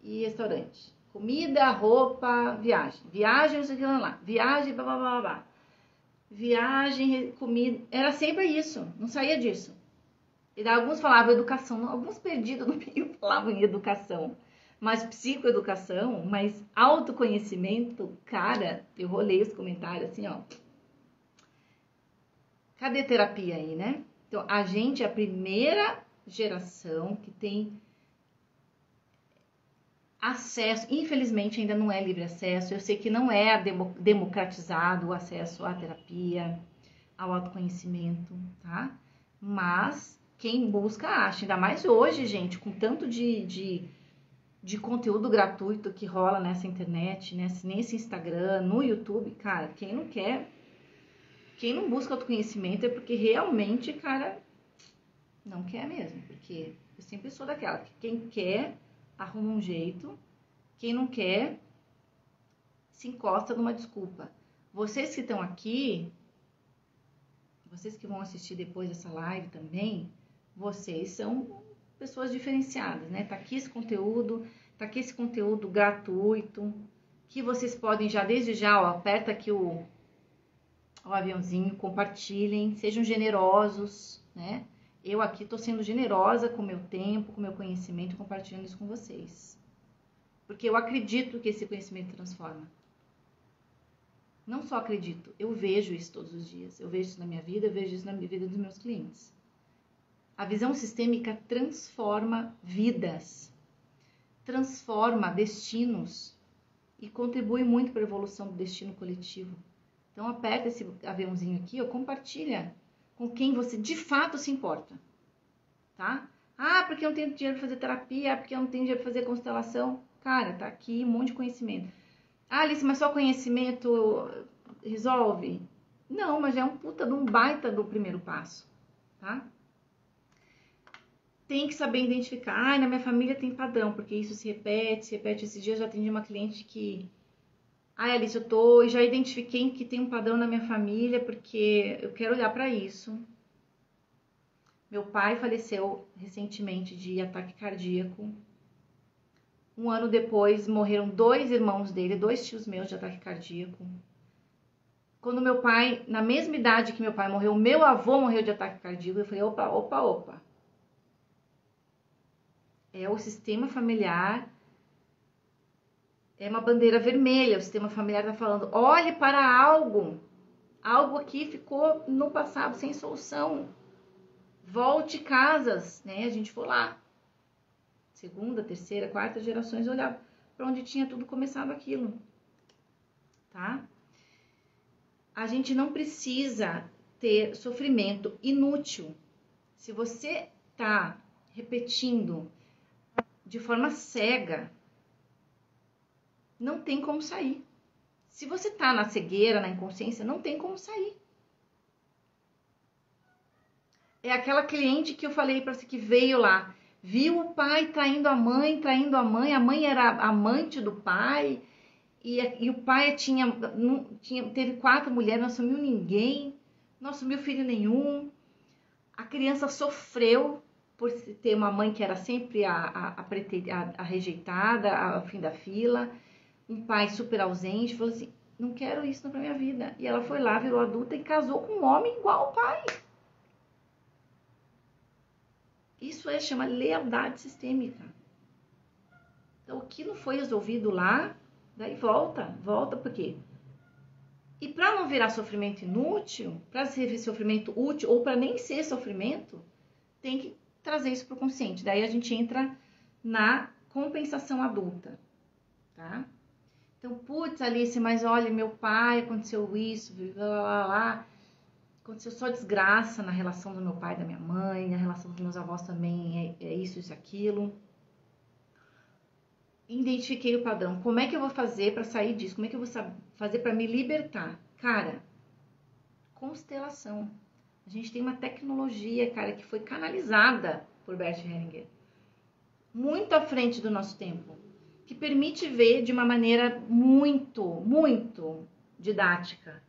[SPEAKER 1] e restaurante. Comida, roupa, viagem. Viagem, não sei o que lá. Viagem, blá, blá, blá, blá. Viagem, comida. Era sempre isso, não saía disso. E daí alguns falavam educação, alguns perdidos no meio falavam em educação. Mas psicoeducação, mas autoconhecimento, cara, eu rolei os comentários assim, ó. Cadê terapia aí, né? Então, a gente é a primeira geração que tem acesso, infelizmente ainda não é livre acesso, eu sei que não é democratizado o acesso à terapia, ao autoconhecimento, tá? Mas quem busca acha, ainda mais hoje, gente, com tanto de conteúdo gratuito que rola nessa internet, nesse Instagram, no YouTube, cara, quem não busca autoconhecimento é porque realmente, cara, não quer mesmo. Porque eu sempre sou daquela que quem quer, arruma um jeito. Quem não quer, se encosta numa desculpa. Vocês que estão aqui, vocês que vão assistir depois dessa live também, vocês são pessoas diferenciadas, né? Tá aqui esse conteúdo gratuito, que vocês podem já, desde já, ó, aperta aqui o aviãozinho, compartilhem, sejam generosos, né? Eu aqui tô sendo generosa com o meu tempo, com o meu conhecimento, compartilhando isso com vocês. Porque eu acredito que esse conhecimento transforma. Não só acredito, eu vejo isso todos os dias. Eu vejo isso na minha vida, eu vejo isso na vida dos meus clientes. A visão sistêmica transforma vidas, transforma destinos e contribui muito para a evolução do destino coletivo. Então, aperta esse aviãozinho aqui, ó, compartilha com quem você de fato se importa, tá? Porque eu não tenho dinheiro para fazer terapia, porque eu não tenho dinheiro para fazer constelação. Cara, tá aqui um monte de conhecimento. Alice, mas só conhecimento resolve? Não, mas é um puta de um baita do primeiro passo, tá? tem que saber identificar. Ai, na minha família tem padrão, porque isso se repete, se repete. Esses dias eu já atendi uma cliente que... Ai, Alice, eu já identifiquei que tem um padrão na minha família, porque eu quero olhar para isso. Meu pai faleceu recentemente de ataque cardíaco. Um ano depois, morreram 2 irmãos dele, 2 tios meus de ataque cardíaco. Quando meu pai, na mesma idade que meu pai morreu, meu avô morreu de ataque cardíaco. Eu falei, opa. É o sistema familiar, é uma bandeira vermelha. O sistema familiar está falando, olhe para algo. Algo aqui ficou no passado sem solução. Volte casas, né? A gente foi lá. Segunda, terceira, quarta gerações olhar para onde tinha tudo começado aquilo. Tá? A gente não precisa ter sofrimento inútil. Se você tá repetindo de forma cega, não tem como sair. Se você tá na cegueira, na inconsciência, não tem como sair. É aquela cliente que eu falei para você que veio lá, viu o pai traindo a mãe, a mãe era amante do pai, e o pai teve 4 mulheres, não assumiu ninguém, não assumiu filho nenhum. A criança sofreu por ter uma mãe que era sempre a rejeitada, a fim da fila, um pai super ausente, falou assim, não quero isso pra minha vida. E ela foi lá, virou adulta e casou com um homem igual ao pai. Isso chama lealdade sistêmica. Então, o que não foi resolvido lá, daí volta por quê? E para não virar sofrimento inútil, para ser sofrimento útil ou para nem ser sofrimento, tem que trazer isso para o consciente. Daí a gente entra na compensação adulta, tá? Então, putz, Alice, mas olha, meu pai, aconteceu isso, aconteceu só desgraça na relação do meu pai e da minha mãe, na relação dos meus avós também, é isso, aquilo. Identifiquei o padrão. Como é que eu vou fazer para sair disso? Como é que eu vou fazer para me libertar? Cara, constelação. A gente tem uma tecnologia, cara, que foi canalizada por Bert Hellinger. Muito à frente do nosso tempo. Que permite ver de uma maneira muito didática.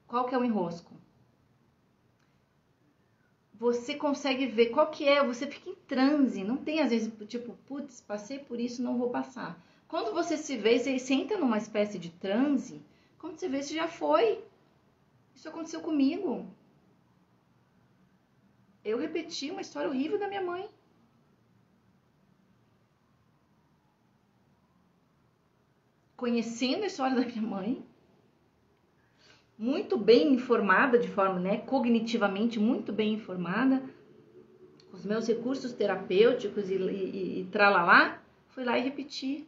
[SPEAKER 1] Qual que é o enrosco? Você consegue ver qual que é, você fica em transe, não tem às vezes, tipo, putz, passei por isso, não vou passar. Quando você se vê, você entra numa espécie de transe, quando você vê, você já foi. Isso aconteceu comigo. Eu repeti uma história horrível da minha mãe. Conhecendo a história da minha mãe, muito bem informada de forma, né, cognitivamente muito bem informada, com os meus recursos terapêuticos e tralalá, fui lá e repeti.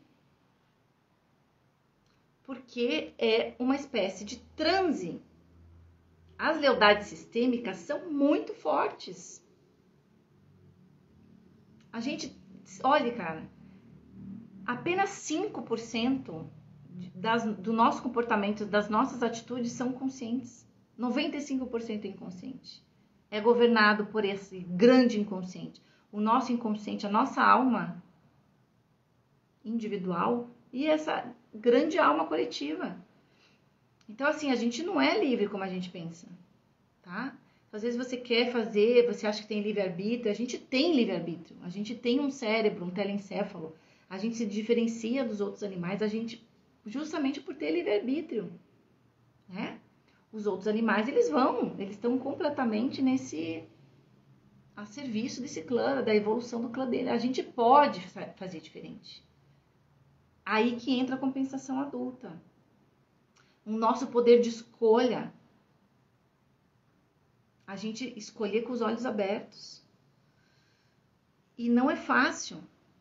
[SPEAKER 1] Porque é uma espécie de transe. As lealdades sistêmicas são muito fortes. A gente, olha, cara, apenas 5% do nosso comportamento, das nossas atitudes são conscientes. 95% é inconsciente. É governado por esse grande inconsciente. O nosso inconsciente, a nossa alma individual e essa grande alma coletiva. Então, assim, a gente não é livre como a gente pensa, tá? Às vezes você quer fazer, você acha que tem livre-arbítrio. A gente tem livre-arbítrio. A gente tem um cérebro, um telencéfalo. A gente se diferencia dos outros animais, justamente por ter livre-arbítrio, né? Os outros animais, eles estão completamente a serviço desse clã, da evolução do clã dele. A gente pode fazer diferente. Aí que entra a compensação adulta. O nosso poder de escolha. A gente escolher com os olhos abertos. E não é fácil.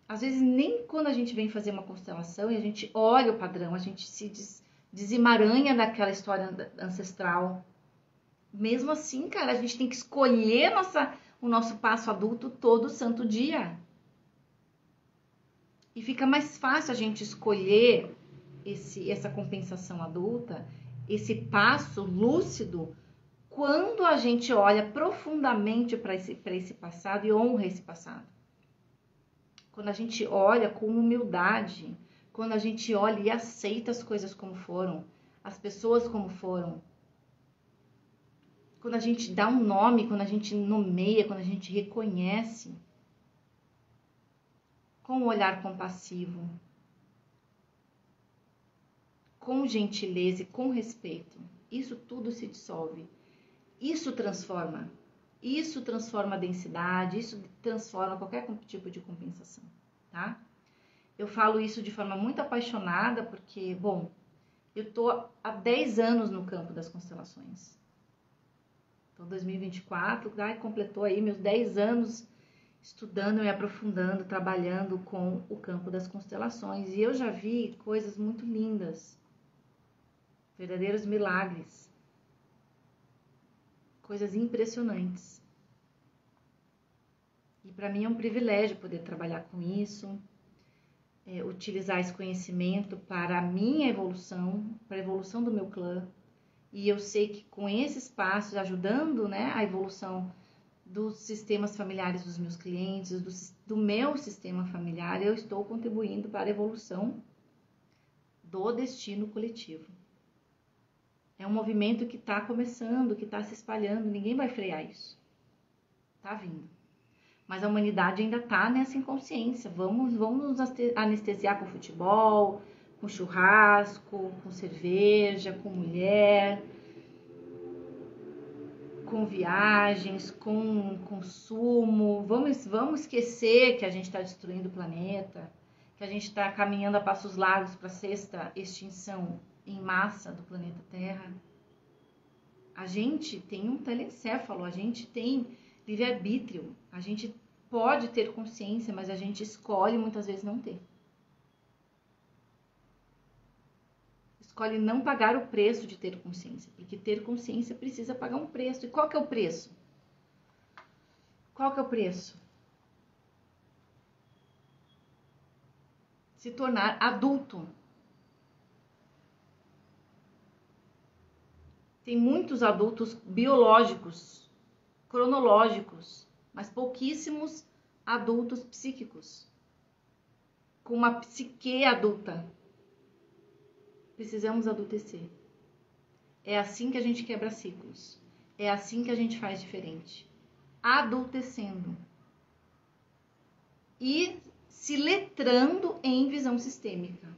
[SPEAKER 1] Às vezes, nem quando a gente vem fazer uma constelação e a gente olha o padrão, a gente se desemaranha daquela história ancestral. Mesmo assim, cara, a gente tem que escolher o nosso passo adulto todo santo dia. E fica mais fácil a gente escolher essa compensação adulta, esse passo lúcido, quando a gente olha profundamente para esse passado e honra esse passado. Quando a gente olha com humildade, quando a gente olha e aceita as coisas como foram, as pessoas como foram. Quando a gente dá um nome, quando a gente nomeia, quando a gente reconhece, com um olhar compassivo, com gentileza e com respeito, isso tudo se dissolve. Isso transforma a densidade, isso transforma qualquer tipo de compensação, tá? Eu falo isso de forma muito apaixonada porque, bom, eu tô há 10 anos no campo das constelações. Então, 2024, completou aí meus 10 anos estudando, me aprofundando, trabalhando com o campo das constelações. E eu já vi coisas muito lindas, verdadeiros milagres, coisas impressionantes. E para mim é um privilégio poder trabalhar com isso, utilizar esse conhecimento para a minha evolução, para a evolução do meu clã. E eu sei que com esses passos, ajudando, né, a evolução dos sistemas familiares dos meus clientes, do meu sistema familiar, eu estou contribuindo para a evolução do destino coletivo. É um movimento que está começando, que está se espalhando, ninguém vai frear isso. Está vindo. Mas a humanidade ainda está nessa inconsciência. Vamos nos anestesiar com futebol, com churrasco, com cerveja, com mulher, com viagens, com consumo. Vamos esquecer que a gente está destruindo o planeta, que a gente está caminhando a passos largos para a 6ª extinção em massa do planeta Terra. A gente tem um telencéfalo, a gente tem livre-arbítrio, a gente pode ter consciência, mas a gente escolhe muitas vezes não ter. Escolhe não pagar o preço de ter consciência, porque ter consciência precisa pagar um preço. E qual que é o preço? Qual que é o preço? Se tornar adulto. Tem muitos adultos biológicos, cronológicos, mas pouquíssimos adultos psíquicos, com uma psique adulta. Precisamos adultecer. É assim que a gente quebra ciclos. É assim que a gente faz diferente. Adultecendo. E se letrando em visão sistêmica.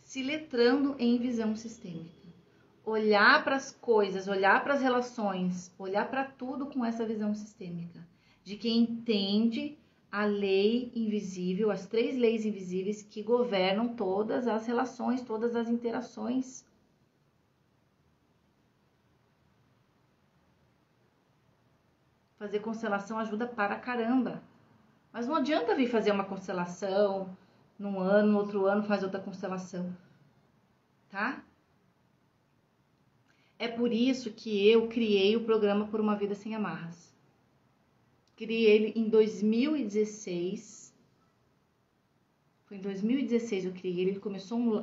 [SPEAKER 1] Se letrando em visão sistêmica. Olhar para as coisas, olhar para as relações, olhar para tudo com essa visão sistêmica. De quem entende a lei invisível, as 3 leis invisíveis que governam todas as relações, todas as interações. Fazer constelação ajuda para caramba. Mas não adianta vir fazer uma constelação num ano, no outro ano faz outra constelação. Tá? É por isso que eu criei o programa Por uma Vida Sem Amarras. Criei ele em 2016. Foi em 2016 eu criei ele.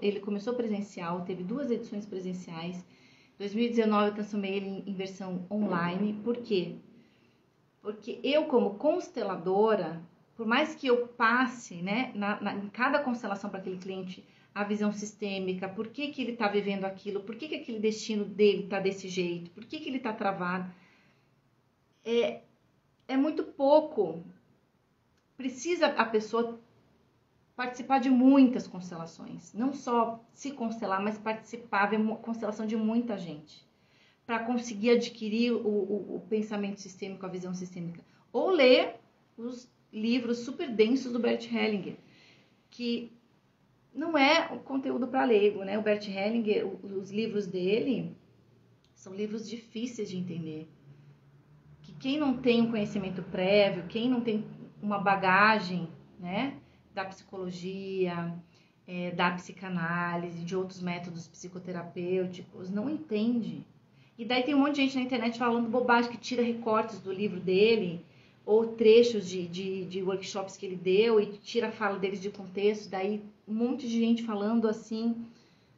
[SPEAKER 1] Ele começou presencial, teve 2 edições presenciais. Em 2019 eu transformei ele em versão online. Por quê? Porque eu, como consteladora, por mais que eu passe, né, em cada constelação para aquele cliente a visão sistêmica, por que ele está vivendo aquilo, por que aquele destino dele está desse jeito, por que ele está travado, é muito pouco. Precisa a pessoa participar de muitas constelações, não só se constelar, mas participar, ver uma constelação de muita gente, para conseguir adquirir o pensamento sistêmico, a visão sistêmica, ou ler os livros super densos do Bert Hellinger, que não é o conteúdo para leigo, né? O Bert Hellinger, os livros dele são livros difíceis de entender. Que quem não tem um conhecimento prévio, quem não tem uma bagagem, né, da psicologia, da psicanálise, de outros métodos psicoterapêuticos, não entende. E daí tem um monte de gente na internet falando bobagem, que tira recortes do livro dele, ou trechos de workshops que ele deu, e tira a fala deles de contexto. Daí um monte de gente falando assim,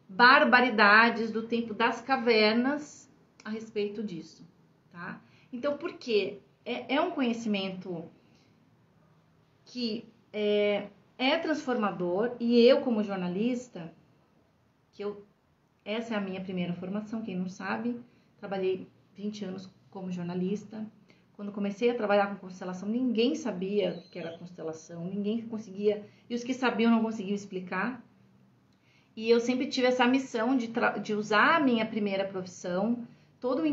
[SPEAKER 1] barbaridades do tempo das cavernas a respeito disso, tá? Então, por quê? É um conhecimento que é transformador, e eu, como jornalista, essa é a minha primeira formação, quem não sabe, trabalhei 20 anos como jornalista. Quando comecei a trabalhar com constelação, ninguém sabia o que era constelação, ninguém conseguia, e os que sabiam não conseguiam explicar. E eu sempre tive essa missão de usar a minha primeira profissão, todo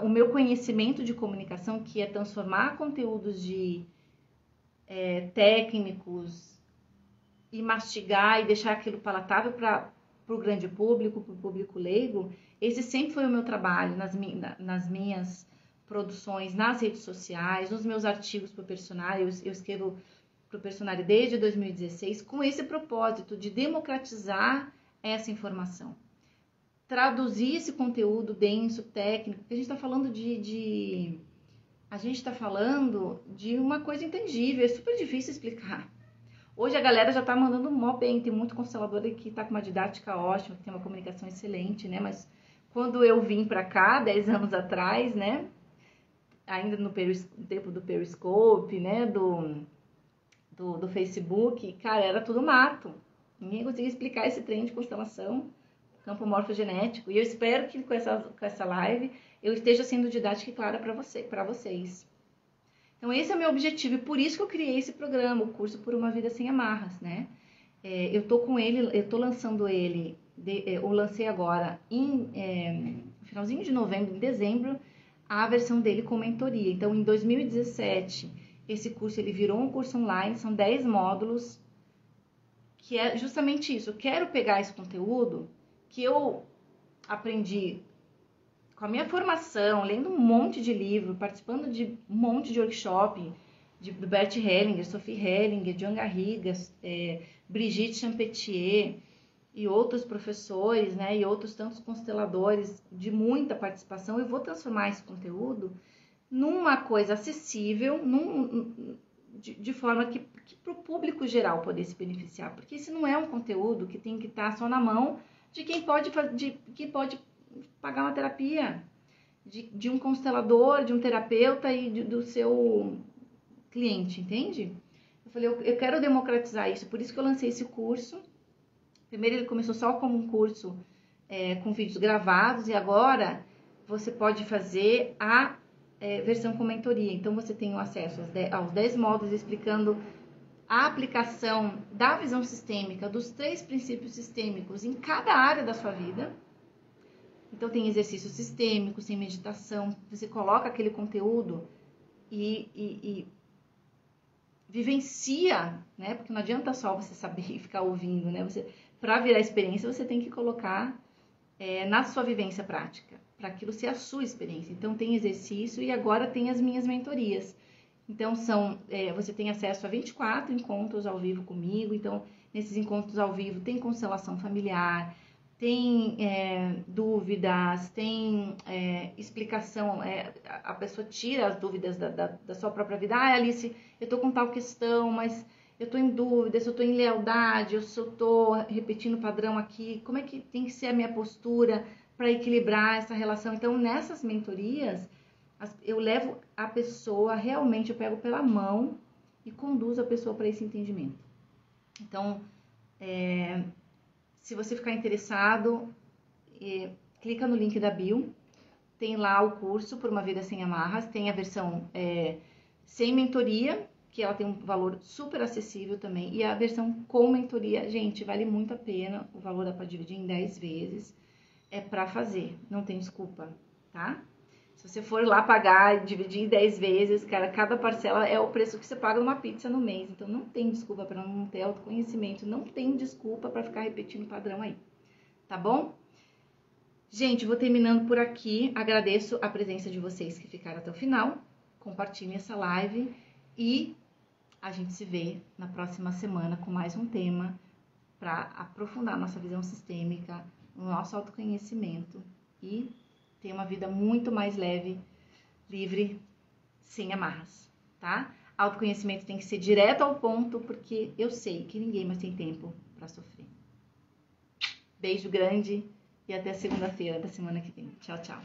[SPEAKER 1] o meu conhecimento de comunicação, que é transformar conteúdos técnicos e mastigar e deixar aquilo palatável para o grande público, para o público leigo. Esse sempre foi o meu trabalho nas minhas produções, nas redes sociais, nos meus artigos para o Personário. Eu escrevo para o Personário desde 2016 com esse propósito de democratizar essa informação, traduzir esse conteúdo denso, técnico, porque a gente está falando de uma coisa intangível, é super difícil explicar. Hoje a galera já tá mandando mó bem, tem muito constelador que tá com uma didática ótima, que tem uma comunicação excelente, né? Mas quando eu vim para cá, 10 anos atrás, né? Ainda no tempo do Periscope, né? Do Facebook, cara, era tudo mato. Ninguém conseguia explicar esse trem de constelação, campo morfogenético. E eu espero que com essa live eu esteja sendo didática e clara para vocês. Então esse é o meu objetivo e por isso que eu criei esse programa, o curso Por Uma Vida Sem Amarras, né? Eu tô lançando ele, eu lancei agora no finalzinho de novembro, em dezembro, a versão dele com mentoria. Então em 2017, esse curso ele virou um curso online, são 10 módulos, que é justamente isso. Eu quero pegar esse conteúdo que eu aprendi com a minha formação, lendo um monte de livro, participando de um monte de workshop, do Bert Hellinger, Sophie Hellinger, John Garriga, Brigitte Champetier e outros professores, né, e outros tantos consteladores de muita participação. Eu vou transformar esse conteúdo numa coisa acessível, de forma que para o público geral poder se beneficiar, porque esse não é um conteúdo que tem que estar só na mão de quem pode pagar uma terapia, de um constelador, de um terapeuta e do seu cliente, entende? Eu falei, eu quero democratizar isso, por isso que eu lancei esse curso. Primeiro ele começou só como um curso com vídeos gravados, e agora você pode fazer a versão com mentoria. Então você tem o acesso aos 10 módulos explicando a aplicação da visão sistêmica, dos 3 princípios sistêmicos em cada área da sua vida. Então tem exercício sistêmico, sem meditação, você coloca aquele conteúdo e vivencia, né? Porque não adianta só você saber e ficar ouvindo, né? Para virar experiência, você tem que colocar na sua vivência prática, para aquilo ser a sua experiência. Então tem exercício e agora tem as minhas mentorias. Então você tem acesso a 24 encontros ao vivo comigo. Então nesses encontros ao vivo tem constelação familiar, tem dúvidas, tem explicação, a pessoa tira as dúvidas da sua própria vida. Alice, eu tô com tal questão, mas eu tô em dúvida, se eu tô em lealdade, se eu tô repetindo o padrão aqui, como é que tem que ser a minha postura para equilibrar essa relação? Então, nessas mentorias, eu levo a pessoa, realmente eu pego pela mão e conduzo a pessoa para esse entendimento. Então, se você ficar interessado, clica no link da bio, tem lá o curso Por Uma Vida Sem Amarras, tem a versão sem mentoria, que ela tem um valor super acessível também, e a versão com mentoria, gente, vale muito a pena, o valor dá para dividir em 10 vezes, é para fazer, não tem desculpa, tá? Se você for lá pagar e dividir em 10 vezes, cara, cada parcela é o preço que você paga numa pizza no mês. Então não tem desculpa para não ter autoconhecimento, não tem desculpa para ficar repetindo o padrão aí, tá bom? Gente, vou terminando por aqui. Agradeço a presença de vocês que ficaram até o final. Compartilhem essa live e a gente se vê na próxima semana com mais um tema para aprofundar nossa visão sistêmica, o nosso autoconhecimento e ter uma vida muito mais leve, livre, sem amarras, tá? Autoconhecimento tem que ser direto ao ponto, porque eu sei que ninguém mais tem tempo para sofrer. Beijo grande e até segunda-feira da semana que vem. Tchau, tchau.